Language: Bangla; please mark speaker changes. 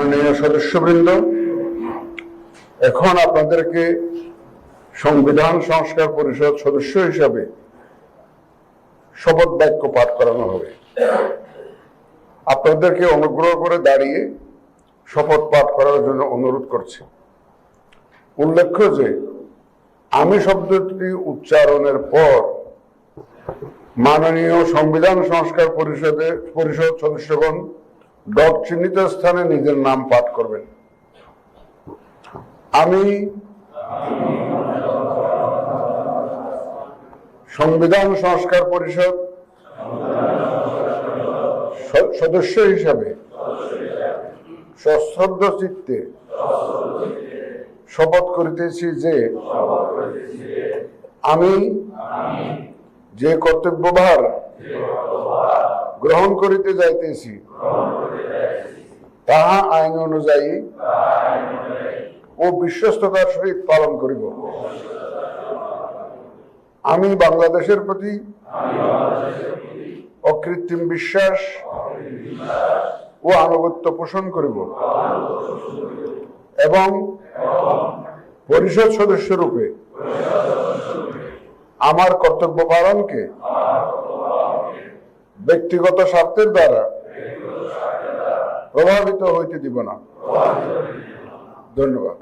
Speaker 1: মাননীয় সদস্যবৃন্দ, এখন আপনাদেরকে সংবিধান সংস্কার পরিষদ সদস্য হিসাবে শপথ বাক্য পাঠ করানো হবে। আপনাদেরকে অনুগ্রহ করে দাঁড়িয়ে শপথ পাঠ করার জন্য অনুরোধ করছি। উল্লেখ্য যে আমি শব্দটি উচ্চারণের পর মাননীয় সংবিধান সংস্কার পরিষদ সদস্যগণ ডট চিহ্নিত স্থানে নিজের নাম পাঠ করবেন। আমি সংবিধান সংস্কার পরিষদ সদস্য হিসাবে সশ্রদ্ধ চিত্তে শপথ করিতেছি যে আমি যে কর্তব্যভার গ্রহণ করিতে যাইতেছি তাহা আইন অনুযায়ী ও বিশ্বস্ততার সহিত পালন করিব। আমি বাংলাদেশের প্রতি অকৃত্রিম বিশ্বাস ও আনুগত্য পোষণ করিব এবং পরিষদ সদস্য রূপে আমার কর্তব্য পালনকে ব্যক্তিগত স্বার্থের দ্বারা প্রভাবিত হইতে দিব না। ধন্যবাদ।